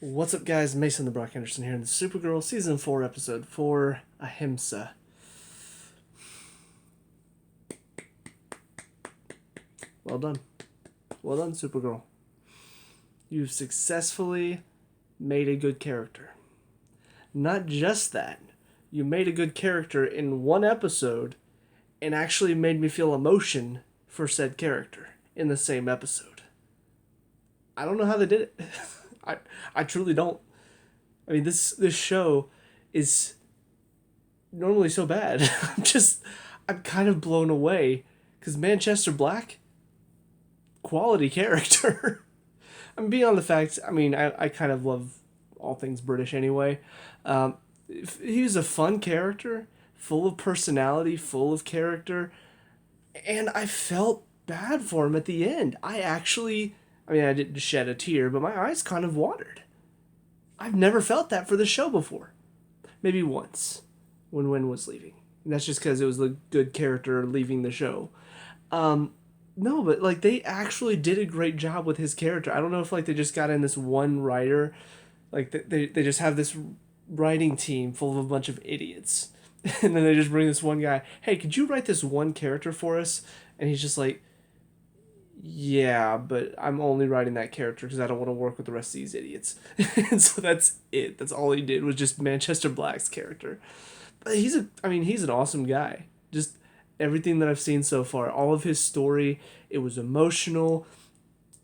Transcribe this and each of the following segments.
What's up, guys? Mason the Brock Henderson here in the Supergirl Season 4, Episode 4, Ahimsa. Well done. Well done, Supergirl. You've successfully made a good character. Not just that, you made a good character in one episode and actually made me feel emotion for said character in the same episode. I don't know how they did it. I truly don't. I mean, this show is normally so bad. I'm kind of blown away because Manchester Black, quality character. I'm beyond the fact. I mean, I kind of love all things British anyway. Um, he was a fun character, full of personality, full of character, and I felt bad for him at the end. I mean, I didn't shed a tear, but my eyes kind of watered. I've never felt that for the show before. Maybe once, when Wynn was leaving. And that's just because it was a good character leaving the show. No, but like they actually did a great job with his character. I don't know if like they just got in this one writer, like they just have this writing team full of a bunch of idiots, and then they just bring this one guy. Hey, could you write this one character for us? And he's just like, yeah, but I'm only writing that character because I don't want to work with the rest of these idiots. And so that's it. That's all he did was just Manchester Black's character. But he's an awesome guy. Just everything that I've seen so far, all of his story, it was emotional.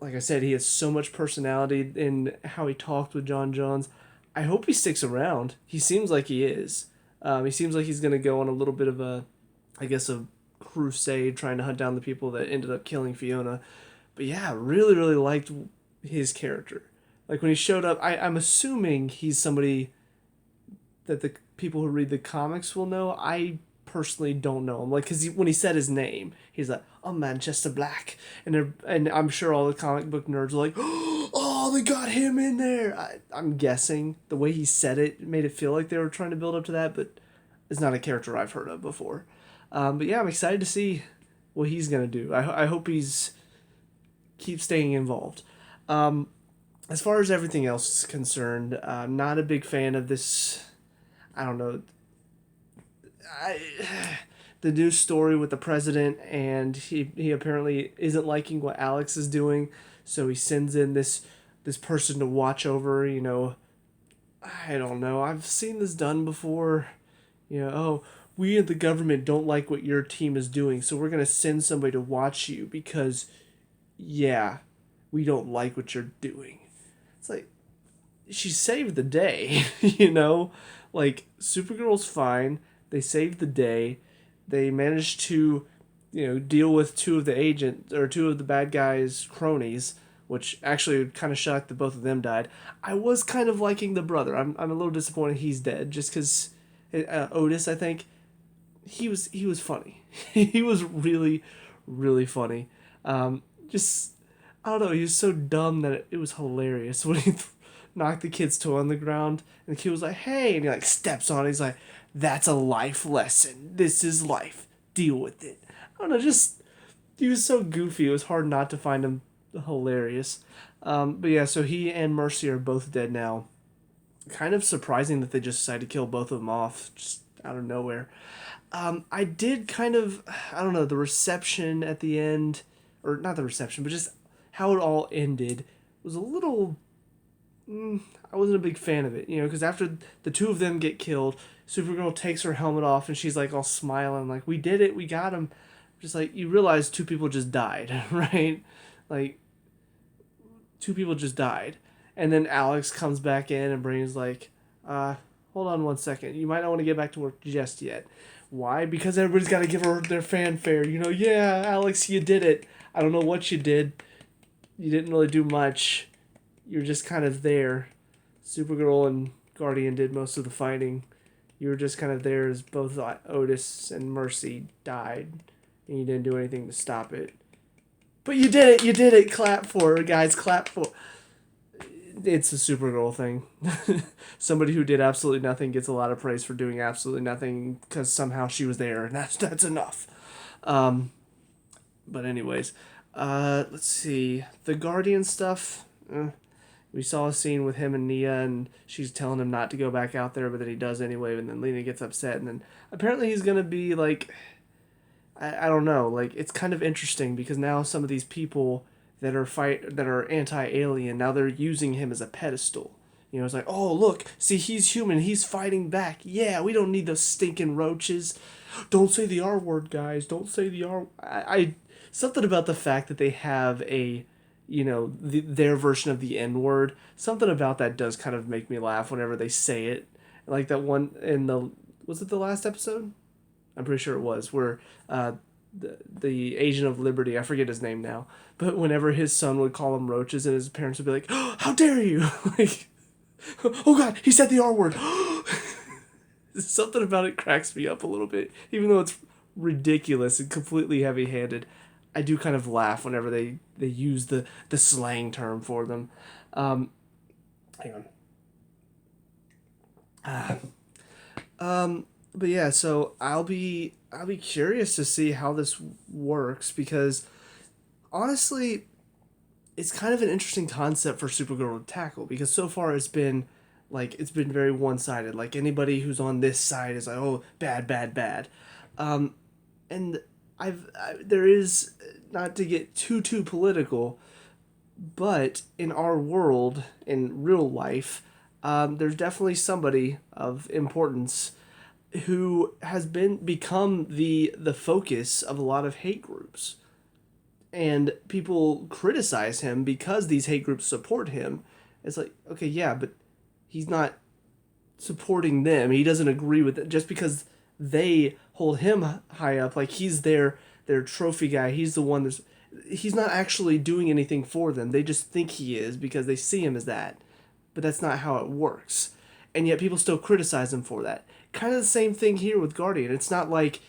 Like I said, he has so much personality in how he talked with John Jones. I hope he sticks around. He seems like he is. He seems like he's going to go on a little bit of a crusade trying to hunt down the people that ended up killing Fiona. But yeah, really, really liked his character. Like when he showed up, I'm assuming he's somebody that the people who read the comics will know. I personally don't know him. Like, because when he said his name, he's like, "Oh, Manchester Black," and I'm sure all the comic book nerds are like, "Oh, they got him in there." I'm guessing the way he said it made it feel like they were trying to build up to that, but it's not a character I've heard of before. But yeah, I'm excited to see what he's gonna do. I hope he's keep staying involved. As far as everything else is concerned, I'm not a big fan of this. I don't know. I, the new story with the president, and he apparently isn't liking what Alex is doing, so he sends in this person to watch over. I don't know. I've seen this done before. Oh, we at the government don't like what your team is doing, so we're gonna send somebody to watch you because, yeah, we don't like what you're doing. It's like she saved the day, Like Supergirl's fine. They saved the day. They managed to, deal with two of the agents or two of the bad guys' cronies, which actually kind of shocked that both of them died. I was kind of liking the brother. I'm a little disappointed he's dead, just because Otis, I think, he was funny. He was really, really funny. Just I don't know. He was so dumb that it was hilarious when he knocked the kid's toe on the ground, and the kid was like, "Hey," and he like steps on it. He's like, "That's a life lesson. This is life. Deal with it." I don't know. Just he was so goofy. It was hard not to find him hilarious. But yeah, so he and Mercy are both dead now. Kind of surprising that they just decided to kill both of them off just out of nowhere. I did kind of, I don't know, the reception at the end, or not the reception, but just how it all ended was a little. I wasn't a big fan of it, because after the two of them get killed, Supergirl takes her helmet off and she's like all smiling, like, "We did it, we got him." Just like, you realize two people just died, right? Like, two people just died. And then Alex comes back in and brings like, hold on one second. You might not want to get back to work just yet. Why? Because everybody's got to give her their fanfare. Yeah, Alex, you did it. I don't know what you did. You didn't really do much. You're just kind of there. Supergirl and Guardian did most of the fighting. You were just kind of there as both Otis and Mercy died, and you didn't do anything to stop it. But you did it. You did it. Clap for her, guys. Clap for. It's a Supergirl thing. Somebody who did absolutely nothing gets a lot of praise for doing absolutely nothing because somehow she was there, and that's enough. But anyways, let's see the Guardian stuff. We saw a scene with him and Nia, and she's telling him not to go back out there, but then he does anyway, and then Lena gets upset, and then apparently he's gonna be like, I don't know, like it's kind of interesting because now some of these people that are anti-alien, now they're using him as a pedestal. You know, it's like, oh look, see, he's human, he's fighting back. Yeah, we don't need those stinking roaches. Don't say the R word, guys. Don't say the R. I something about the fact that they have a, their version of the N word. Something about that does kind of make me laugh whenever they say it. Like that one in the, was it the last episode? I'm pretty sure it was, where the Agent of Liberty, I forget his name now, but whenever his son would call him roaches, and his parents would be like, oh, "How dare you!" Like, oh God, he said the R word. Something about it cracks me up a little bit, even though it's ridiculous and completely heavy-handed. I do kind of laugh whenever they use the slang term for them. Hang on. But yeah, so I'll be curious to see how this works because honestly, it's kind of an interesting concept for Supergirl to tackle because so far it's been very one sided. Like anybody who's on this side is like, oh, bad, bad, bad, and there is, not to get too political, but in our world, in real life, there's definitely somebody of importance who has become the focus of a lot of hate groups. And people criticize him because these hate groups support him. It's like, okay, yeah, but he's not supporting them. He doesn't agree with it just because they hold him high up. Like he's their trophy guy. He's the one he's not actually doing anything for them. They just think he is because they see him as that. But that's not how it works. And yet people still criticize him for that. Kind of the same thing here with Guardian. It's not like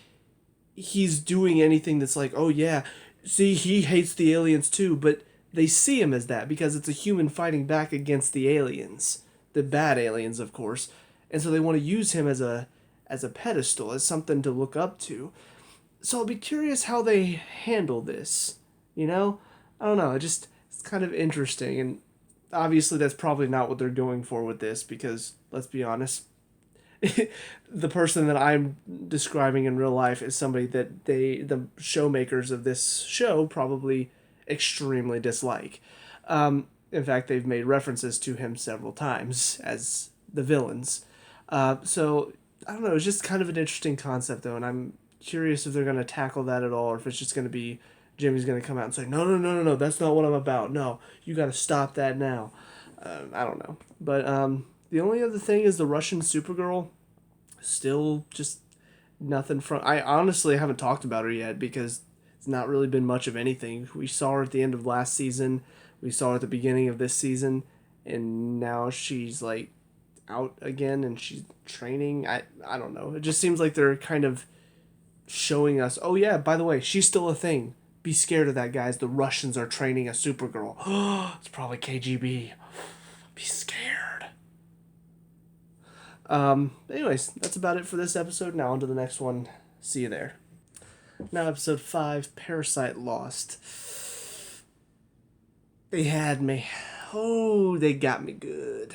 he's doing anything that's like, oh yeah, see, he hates the aliens too, but they see him as that because it's a human fighting back against the aliens, the bad aliens, of course, and so they want to use him as a pedestal, as something to look up to. So I'll be curious how they handle this. You know, I don't know. It's kind of interesting, and obviously that's probably not what they're going for with this because let's be honest. The person that I'm describing in real life is somebody that the showmakers of this show probably extremely dislike. In fact, they've made references to him several times as the villains. So I don't know. It's just kind of an interesting concept though, and I'm curious if they're going to tackle that at all, or if it's just going to be Jimmy's going to come out and say, no, no, no, no, no, that's not what I'm about. No, you got to stop that now. I don't know, but the only other thing is the Russian Supergirl. Still just nothing from... I honestly haven't talked about her yet because it's not really been much of anything. We saw her at the end of last season. We saw her at the beginning of this season. And now she's like out again and she's training. I don't know. It just seems like they're kind of showing us, oh yeah, by the way, she's still a thing. Be scared of that, guys. The Russians are training a Supergirl. It's probably KGB. Be scared. Anyways, that's about it for this episode. Now on to the next one. See you there. Now episode 5, Parasite Lost. They had me. Oh, they got me good.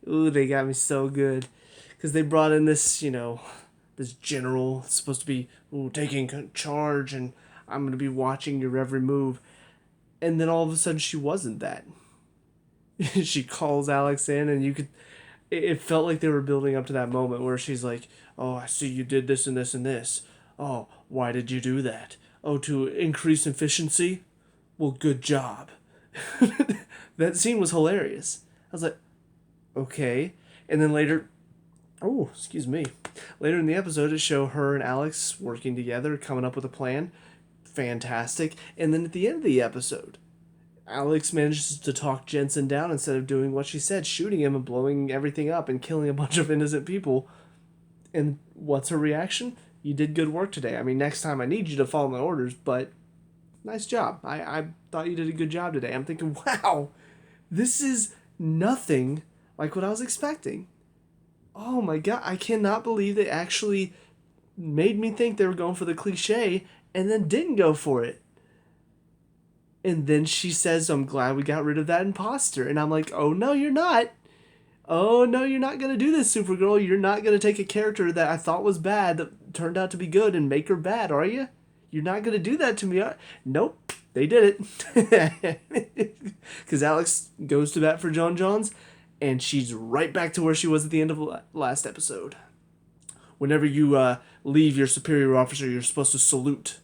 Ooh, they got me so good. Because they brought in this, this general, supposed to be taking charge, and I'm going to be watching your every move. And then all of a sudden she wasn't that. She calls Alex in, and it felt like they were building up to that moment where she's like, oh, I see you did this and this and this. Oh, why did you do that? Oh, to increase efficiency? Well, good job. That scene was hilarious. I was like, okay. And then later, oh, excuse me. Later in the episode, it showed her and Alex working together, coming up with a plan. Fantastic. And then at the end of the episode, Alex manages to talk Jensen down instead of doing what she said, shooting him and blowing everything up and killing a bunch of innocent people. And what's her reaction? You did good work today. I mean, next time I need you to follow my orders, but nice job. I thought you did a good job today. I'm thinking, wow, this is nothing like what I was expecting. Oh my God, I cannot believe they actually made me think they were going for the cliche and then didn't go for it. And then she says, I'm glad we got rid of that imposter. And I'm like, oh no, you're not. Oh no, you're not going to do this, Supergirl. You're not going to take a character that I thought was bad that turned out to be good and make her bad, are you? You're not going to do that to me. Nope, they did it. Because Alex goes to bat for John Johns, and she's right back to where she was at the end of last episode. Whenever you leave your superior officer, you're supposed to salute.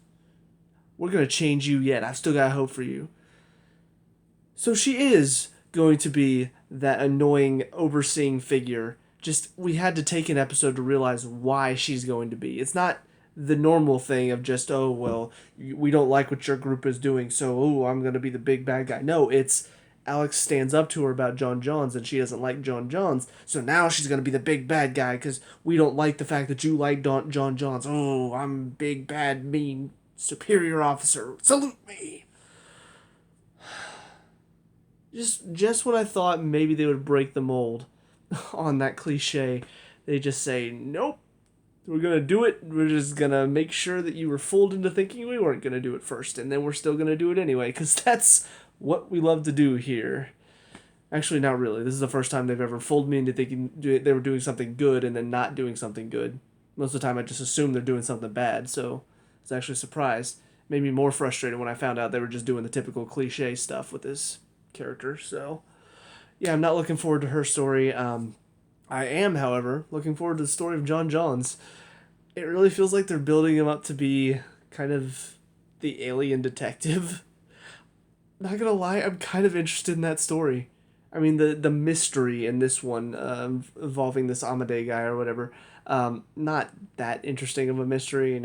We're going to change you yet. I've still got hope for you. So she is going to be that annoying overseeing figure. Just, we had to take an episode to realize why she's going to be. It's not the normal thing of just, oh, well, we don't like what your group is doing, so, oh, I'm going to be the big bad guy. No, it's Alex stands up to her about John Johns, and she doesn't like John Johns, so now she's going to be the big bad guy because we don't like the fact that you like John Johns. Oh, I'm big, bad, mean, superior officer. Salute me. Just when I thought maybe they would break the mold on that cliche, they just say, nope, we're going to do it. We're just going to make sure that you were fooled into thinking we weren't going to do it first, and then we're still going to do it anyway, because that's what we love to do here. Actually, not really. This is the first time they've ever fooled me into thinking they were doing something good and then not doing something good. Most of the time, I just assume they're doing something bad, so I was actually surprised. Made me more frustrated when I found out they were just doing the typical cliche stuff with this character. So yeah, I'm not looking forward to her story. I am, however, looking forward to the story of John Johns. It really feels like they're building him up to be kind of the alien detective. Not gonna lie, I'm kind of interested in that story. I mean, the mystery in this one involving this Amade guy or whatever, not that interesting of a mystery.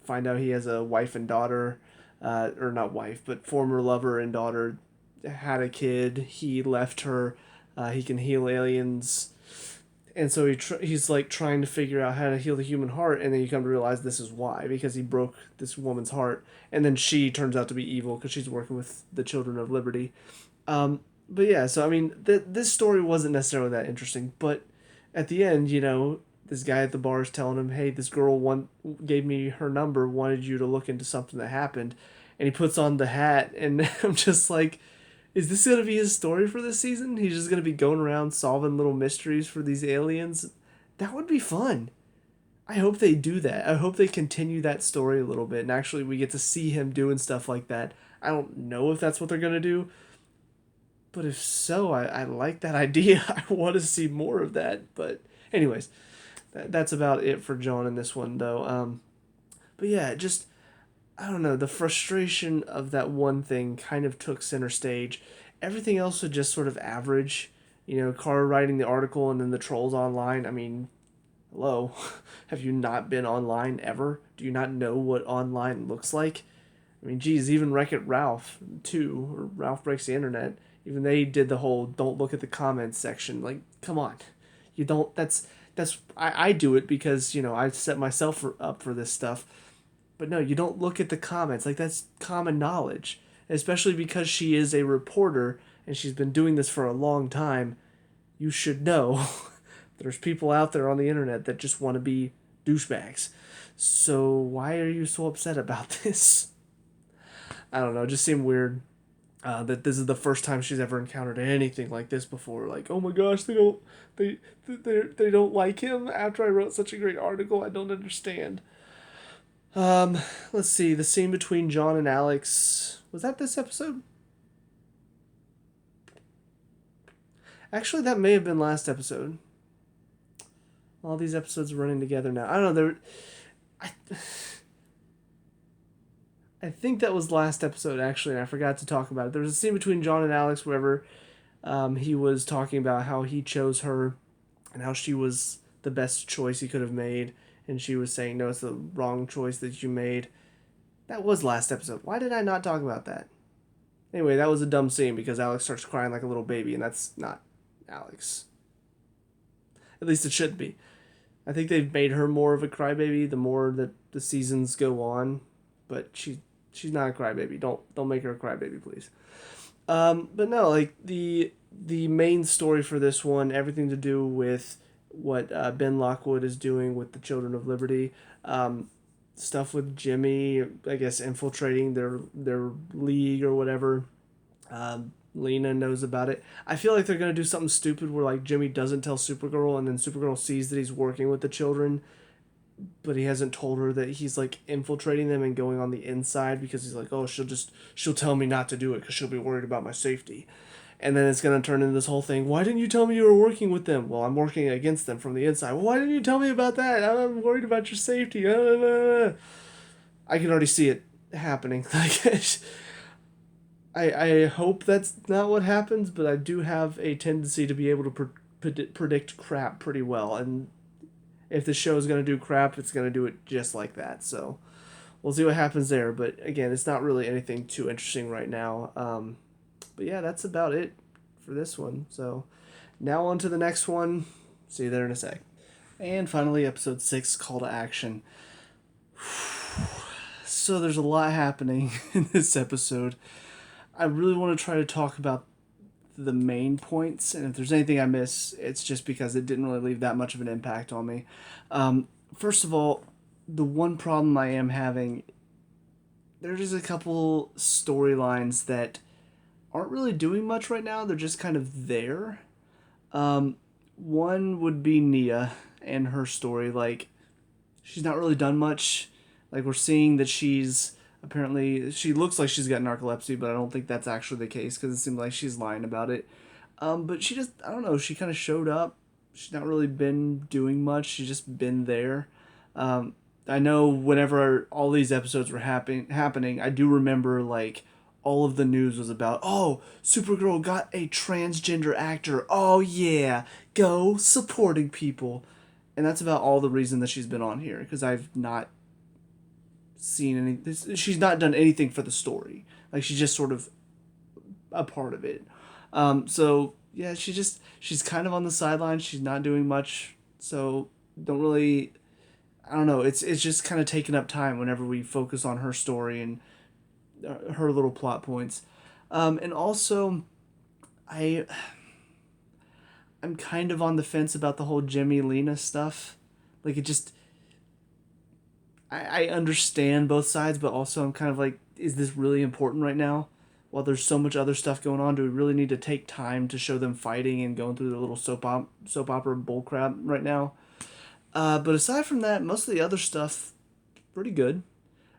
Find out he has a wife and daughter, or not wife, but former lover and daughter had a kid. He left her. He can heal aliens, and so he's like trying to figure out how to heal the human heart. And then you come to realize this is why, because he broke this woman's heart, and then she turns out to be evil because she's working with the Children of Liberty. But yeah, so I mean, this story wasn't necessarily that interesting, but at the end, this guy at the bar is telling him, "Hey, this girl gave me her number, wanted you to look into something that happened," and he puts on the hat, and I'm just like, is this gonna be his story for this season? He's just gonna be going around solving little mysteries for these aliens. That would be fun. I hope they do that. I hope they continue that story a little bit, and actually we get to see him doing stuff like that. I don't know if that's what they're gonna do, but if so, I like that idea. I want to see more of that. But anyways, that's about it for John in this one, though. But yeah, just, I don't know, the frustration of that one thing kind of took center stage. Everything else was just sort of average. Kara writing the article and then the trolls online. I mean, hello. Have you not been online ever? Do you not know what online looks like? I mean, geez, even Wreck-It Ralph, too, or Ralph Breaks the Internet, even they did the whole don't look at the comments section. Like, come on. You don't, I do it because, I set myself up for this stuff. But no, you don't look at the comments. Like, that's common knowledge. Especially because she is a reporter and she's been doing this for a long time. You should know there's people out there on the internet that just want to be douchebags. So why are you so upset about this? I don't know. It just seemed weird that this is the first time she's ever encountered anything like this before. Like, oh my gosh, they don't like him after I wrote such a great article. I don't understand. Let's see, the scene between John and Alex, was that this episode? Actually, that may have been last episode. All these episodes are running together now. I don't know, I think that was last episode, actually, and I forgot to talk about it. There was a scene between John and Alex wherever he was talking about how he chose her and how she was the best choice he could have made. And she was saying, no, it's the wrong choice that you made. That was last episode. Why did I not talk about that? Anyway, that was a dumb scene because Alex starts crying like a little baby, and that's not Alex. At least it should be. I think they've made her more of a crybaby the more that the seasons go on, but she's not a crybaby. Don't make her a crybaby, please. But no, like the main story for this one, everything to do with what Ben Lockwood is doing with the Children of Liberty. stuff with Jimmy, I guess, infiltrating their league or whatever. Lena knows about it. I feel like they're gonna do something stupid where like Jimmy doesn't tell Supergirl, and then Supergirl sees that he's working with the children, but he hasn't told her that he's like infiltrating them and going on the inside because he's like, oh, she'll tell me not to do it because she'll be worried about my safety. And then it's gonna turn into this whole thing. Why didn't you tell me you were working with them? Well, I'm working against them from the inside. Well, why didn't you tell me about that? I'm worried about your safety. I can already see it happening. Like, I hope that's not what happens, but I do have a tendency to be able to predict crap pretty well. And if the show is gonna do crap, it's gonna do it just like that. So we'll see what happens there. But again, it's not really anything too interesting right now. But yeah, that's about it for this one. So now on to the next one. See you there in a sec. And finally, episode 6, Call to Action. So there's a lot happening in this episode. I really want to try to talk about the main points, and if there's anything I miss, it's just because it didn't really leave that much of an impact on me. First of all, the one problem I am having, there's just a couple storylines that aren't really doing much right now. They're just kind of there. One would be Nia and her story. Like, she's not really done much. Like, we're seeing that she's apparently, she looks like she's got narcolepsy, but I don't think that's actually the case because it seems like she's lying about it. But she just, I don't know, she kind of showed up. She's not really been doing much. She's just been there. I know whenever all these episodes were happening, I do remember, like, all of the news was about, oh, Supergirl got a transgender actor. Oh, yeah, go supporting people. And that's about all the reason that she's been on here, because I've not seen any. She's not done anything for the story. Like, she's just sort of a part of it. So yeah, she's kind of on the sidelines. She's not doing much. So don't really. I don't know. It's just kind of taking up time whenever we focus on her story and her little plot points. And also, I'm kind of on the fence about the whole Jimmy Lena stuff. Like, it just, I understand both sides, but also I'm kind of like, is this really important right now? While there's so much other stuff going on, do we really need to take time to show them fighting and going through the little soap opera bullcrap right now? But aside from that, most of the other stuff, pretty good.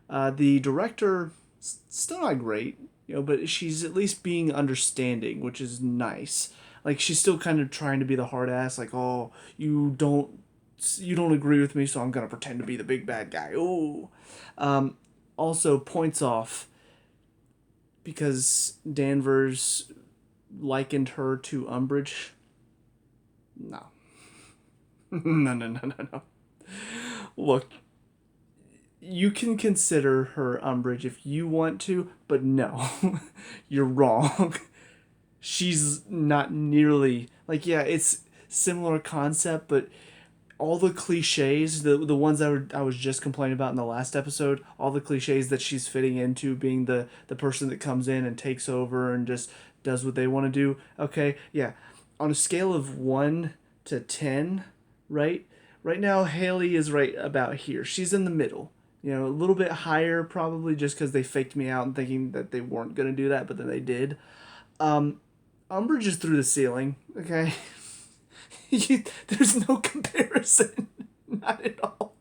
The director, still not great, but she's at least being understanding, which is nice. Like, she's still kind of trying to be the hard ass, like, oh, you don't agree with me, so I'm gonna pretend to be the big bad guy. Ooh. Also, points off because Danvers likened her to Umbridge. No. No. Look, you can consider her Umbridge if you want to, but no, you're wrong. She's not nearly, like, yeah, it's similar concept, but all the cliches, the ones I was just complaining about in the last episode, all the cliches that she's fitting into, being the person that comes in and takes over and just does what they want to do. Okay, yeah. On a scale of 1 to 10, right? Right now, Haley is right about here. She's in the middle. A little bit higher probably just because they faked me out and thinking that they weren't going to do that, but then they did. Umbridge is through the ceiling, okay? There's no comparison. Not at all.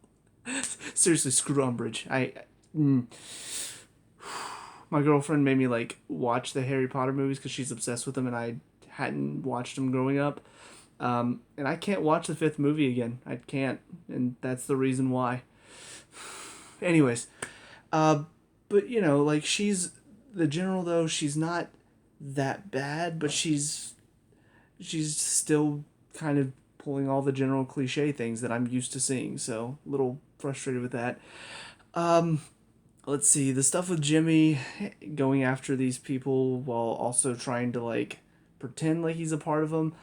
Seriously, screw Umbridge. My girlfriend made me, like, watch the Harry Potter movies because she's obsessed with them, and I hadn't watched them growing up. And I can't watch the 5th movie again. I can't, and that's the reason why. Anyways, but like, she's the general though. She's not that bad, but she's still kind of pulling all the general cliche things that I'm used to seeing. So a little frustrated with that. Let's see, the stuff with Jimmy going after these people while also trying to, like, pretend like he's a part of them.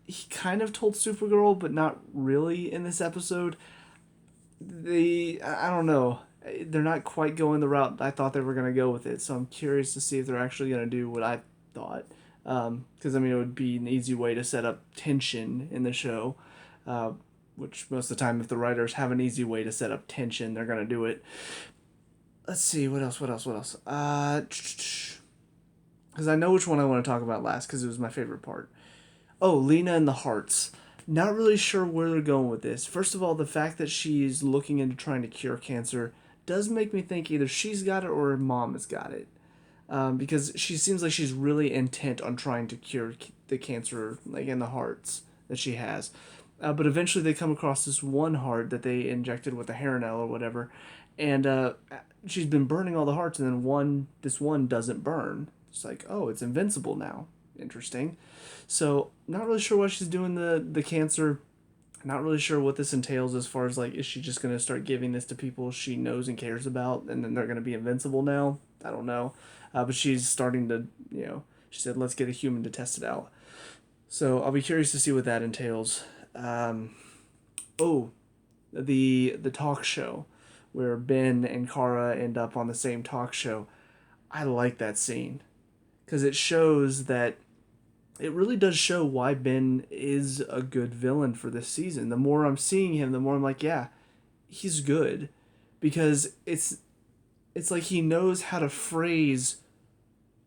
He kind of told Supergirl, but not really in this episode. I don't know. They're not quite going the route I thought they were going to go with it, so I'm curious to see if they're actually going to do what I thought. Because, it would be an easy way to set up tension in the show. which most of the time, if the writers have an easy way to set up tension, they're gonna do it. Let's see, what else? Because I know which one I want to talk about last, because it was my favorite part. Oh, Lena and the Hearts. Not really sure where they're going with this. First of all, the fact that she's looking into trying to cure cancer does make me think either she's got it or her mom has got it. Because she seems like she's really intent on trying to cure the cancer, like in the hearts that she has. But eventually, they come across this one heart that they injected with a Haranel or whatever, and she's been burning all the hearts, and then this one doesn't burn. It's like, oh, it's invincible now. Interesting. So, not really sure why she's doing the cancer. Not really sure what this entails as far as like, is she just going to start giving this to people she knows and cares about, and then they're going to be invincible now? I don't know. But she's starting to, she said, let's get a human to test it out. So I'll be curious to see what that entails. Oh, the talk show where Ben and Kara end up on the same talk show. I like that scene because it shows that it really does show why Ben is a good villain for this season. The more I'm seeing him, the more I'm like, yeah, he's good, because it's like he knows how to phrase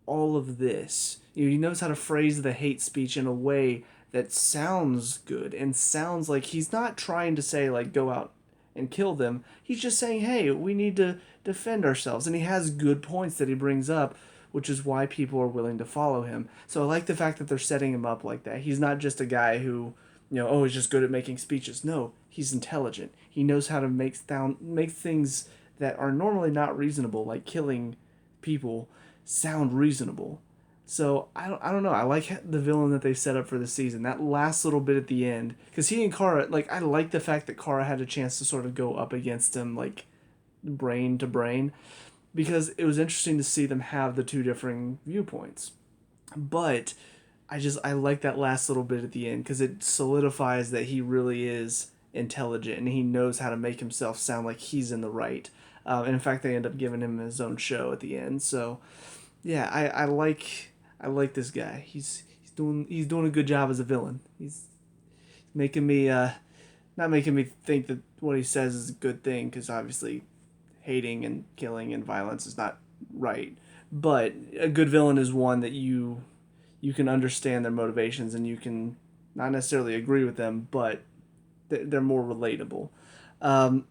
all of this. He knows how to phrase the hate speech in a way that sounds good and sounds like he's not trying to say like go out and kill them. He's just saying, hey, we need to defend ourselves, and he has good points that he brings up, which is why people are willing to follow him. So I like the fact that they're setting him up like that. He's not just a guy who, oh, he's just good at making speeches. No, he's intelligent. He knows how to make things that are normally not reasonable, like killing people, sound reasonable. So I don't know. I like the villain that they set up for the season. That last little bit at the end, because he and Kara, like, I like the fact that Kara had a chance to sort of go up against him, like brain to brain, because it was interesting to see them have the two differing viewpoints. But I like that last little bit at the end because it solidifies that he really is intelligent and he knows how to make himself sound like he's in the right. And in fact, they end up giving him his own show at the end. So yeah, I like this guy. He's doing a good job as a villain. He's making me not making me think that what he says is a good thing, because obviously hating and killing and violence is not right. But a good villain is one that you can understand their motivations, and you can not necessarily agree with them, but they're more relatable. Um,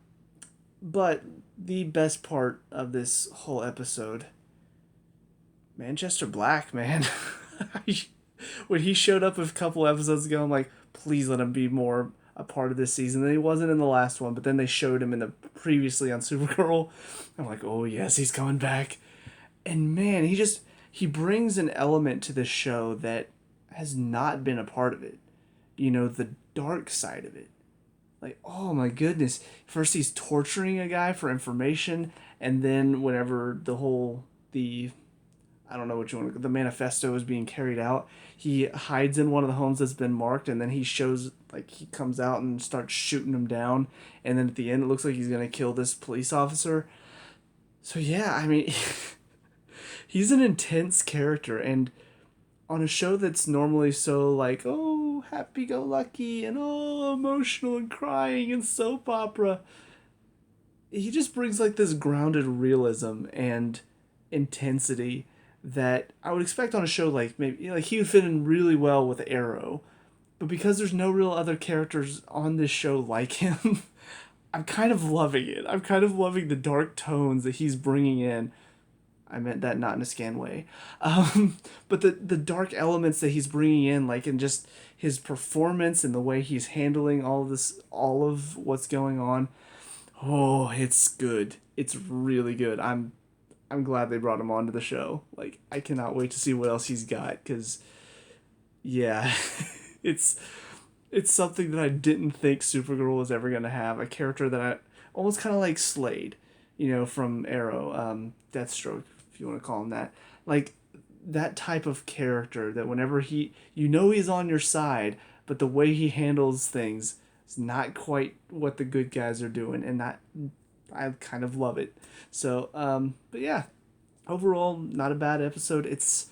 but the best part of this whole episode, Manchester Black, man. When he showed up a couple episodes ago, I'm like, please let him be more a part of this season. And he wasn't in the last one, but then they showed him in the previously on Supergirl. I'm like, oh yes, he's coming back. And man, he brings an element to this show that has not been a part of it. The dark side of it. Like, oh my goodness. First he's torturing a guy for information, and then whenever the I don't know what you want to, the manifesto is being carried out, he hides in one of the homes that's been marked, and then he shows, like, he comes out and starts shooting him down, and then at the end it looks like he's gonna kill this police officer. So yeah, I mean, he's an intense character, and on a show that's normally so like, oh, happy-go-lucky and oh, emotional and crying and soap opera, he just brings like this grounded realism and intensity that I would expect on a show like, maybe like he would fit in really well with Arrow. But because there's no real other characters on this show like him, I'm kind of loving it. I'm kind of loving the dark tones that he's bringing in. I meant that not in a scan way. But the dark elements that he's bringing in, like in just his performance and the way he's handling all of this, all of what's going on. Oh, it's good. It's really good. I'm glad they brought him onto the show. Like, I cannot wait to see what else he's got, because yeah, it's it's something that I didn't think Supergirl was ever gonna have. A character that I almost kind of like Slade, from Arrow, Deathstroke, if you want to call him that. Like, that type of character that whenever he's on your side, but the way he handles things is not quite what the good guys are doing, and that I kind of love it. So, but yeah, overall, not a bad episode. It's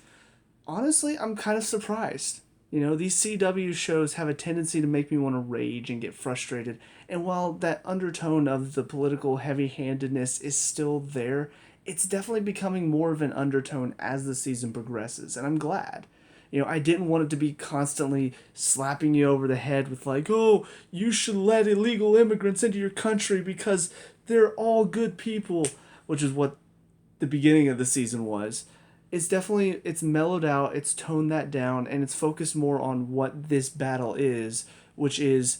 honestly, I'm kind of surprised. You know, these CW shows have a tendency to make me want to rage and get frustrated. And while that undertone of the political heavy handedness is still there, it's definitely becoming more of an undertone as the season progresses. And I'm glad. You know, I didn't want it to be constantly slapping you over the head with, like, oh, you should let illegal immigrants into your country because they're all good people, which is what the beginning of the season was. It's mellowed out, it's toned that down, and it's focused more on what this battle is, which is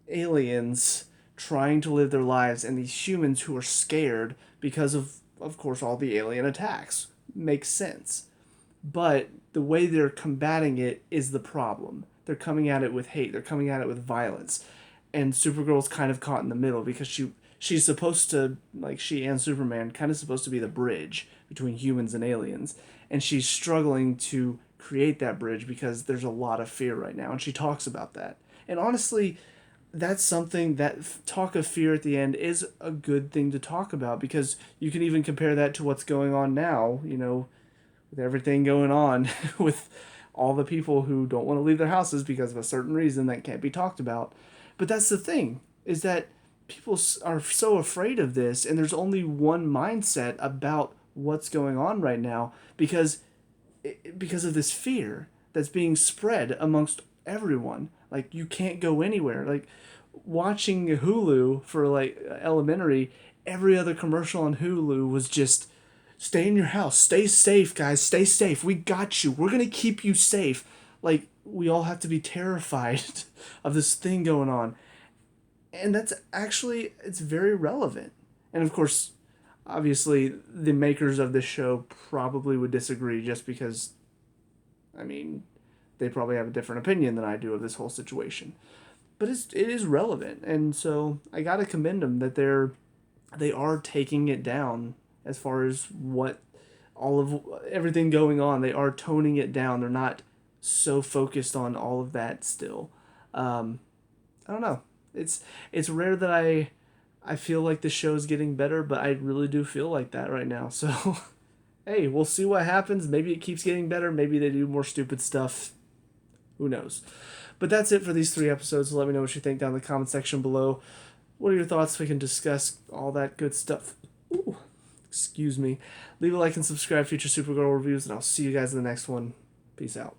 aliens trying to live their lives and these humans who are scared because of course all the alien attacks. Makes sense. But the way they're combating it is the problem. They're coming at it with hate, they're coming at it with violence. And Supergirl's kind of caught in the middle because she's supposed to, like, she and Superman kind of supposed to be the bridge between humans and aliens, and she's struggling to create that bridge because there's a lot of fear right now, and she talks about that. And honestly, that's something that talk of fear at the end is a good thing to talk about, because you can even compare that to what's going on now, you know, with everything going on with all the people who don't want to leave their houses because of a certain reason that can't be talked about. But that's the thing, is that people are so afraid of this, and there's only one mindset about what's going on right now because of this fear that's being spread amongst everyone. Like, you can't go anywhere. Like, watching Hulu for, like, elementary, every other commercial on Hulu was just, stay in your house, stay safe, guys, stay safe, we got you, we're gonna keep you safe. Like, we all have to be terrified of this thing going on. And that's actually, it's very relevant. And of course, obviously, the makers of this show probably would disagree, just because, I mean, they probably have a different opinion than I do of this whole situation. But it is relevant, and so I gotta commend them that they are taking it down as far as what all of everything going on. They are toning it down. They're not so focused on all of that still. I don't know. It's rare that I feel like the show's getting better, but I really do feel like that right now. So, hey, we'll see what happens. Maybe it keeps getting better. Maybe they do more stupid stuff. Who knows? But that's it for these 3 episodes. Let me know what you think down in the comment section below. What are your thoughts? We can discuss all that good stuff. Ooh, excuse me. Leave a like and subscribe for future Supergirl reviews, and I'll see you guys in the next one. Peace out.